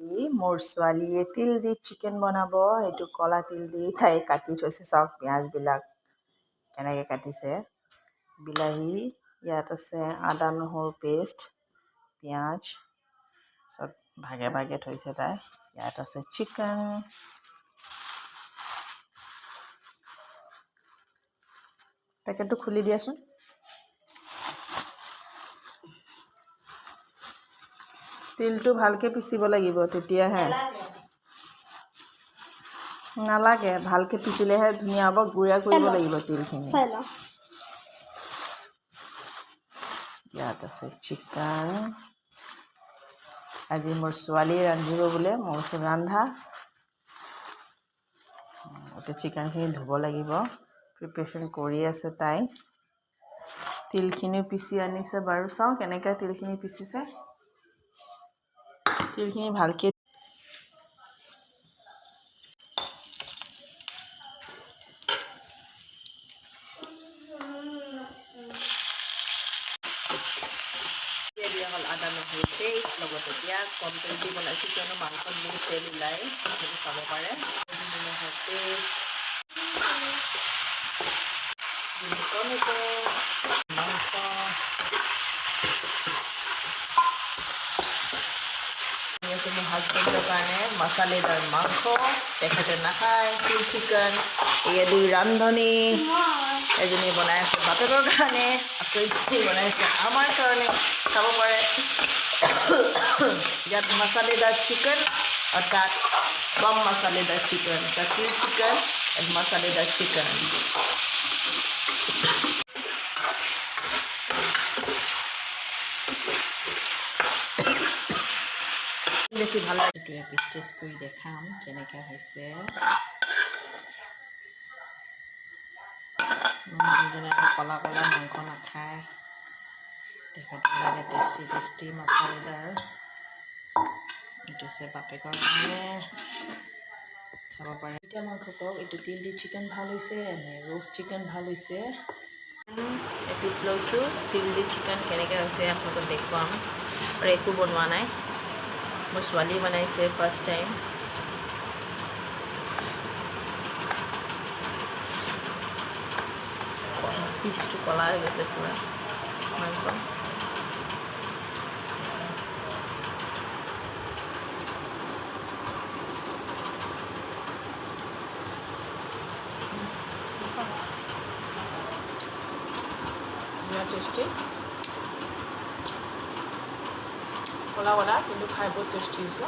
মোৰ ছোৱালীয়ে তিল দি চিকেন বনাব। এইটো কলা তিল দি তাই কাটি থৈছে। চাওক পিঁয়াজবিলাক কেনেকৈ কাটিছে। বিলাহী ইয়াত আছে, আদা নহৰু পেষ্ট, পিঁয়াজ চব ভাগে ভাগে থৈছে তাই। ইয়াত আছে চিকেন। পেকেটটো খুলি দিয়াচোন। তিলটো ভালকৈ পিচিব লাগিব, তেতিয়াহে। নালাগে, ভালকৈ পিচিলেহে ধুনীয়া হ'ব। গুড়া কৰিব লাগিব তিলখিনি। ইয়াত আছে চিকেন। আজি মোৰ ছোৱালীয়ে ৰান্ধিব বোলে। মই কৈছোঁ ৰান্ধা। এতিয়া চিকেনখিনি ধুব লাগিব। প্ৰিপেৰেশ্যন কৰি আছে তাই। তিলখিনিও পিচি আনিছে বাৰু। চাওঁ কেনেকৈ তিলখিনি পিচিছে। তিলখিনি ভালকৈ দিয়া হ'ল। আদা নহৰু পেষ্ট লগতে পিঁয়াজ কম তেল দি বনাইছোঁ, কিয়নো মাংসত বহুত তেল ওলায়, সেইটো চাব পাৰে। মোৰ হাজবেণ্ডৰ কাৰণে মছালেদাৰ মাংস, তেখেতে নাখায় তিল চিকেন। এয়েদি ৰান্ধনি এজনী বনাই আছে বাপেকৰ কাৰণে, আকৌ স্ত্ৰী বনাই আছে আমাৰ কাৰণে। চাব পাৰে ইয়াত মছালেদাৰ চিকেন আৰু তাত কম মছালেদাৰ চিকেন। তাত তিল চিকেন এণ্ড মছালেদাৰ চিকেন। বেছি ভাল লাগে। এইটো এপিচ টেষ্ট কৰি দেখাম কেনেকৈ হৈছে। মানুহজনে কলা কলা মাংস নাখায়, তেখেতৰ লাগে টেষ্টি টেষ্টি মছালেদাৰ। এইটো হৈছে বাপেকৰ কাৰণে। চাব পাৰে। এতিয়া মই কওক এইটো তিল দি চিকেন ভাল হৈছে নে ৰ'ষ্ট চিকেন ভাল হৈছে। এপিচ লৈছোঁ তিল দি চিকেন কেনেকৈ হৈছে আপোনালোকক দেখুৱাম। আৰু একো বনোৱা নাই, মোৰ ছোৱালী বনাইছে ফাৰ্ষ্ট টাইম। পিচটো ক'লা হৈ গৈছে পূৰা মাংস। টেষ্টি ক'লা ক'লা, কিন্তু খাই বহুত টেষ্টি হৈছে।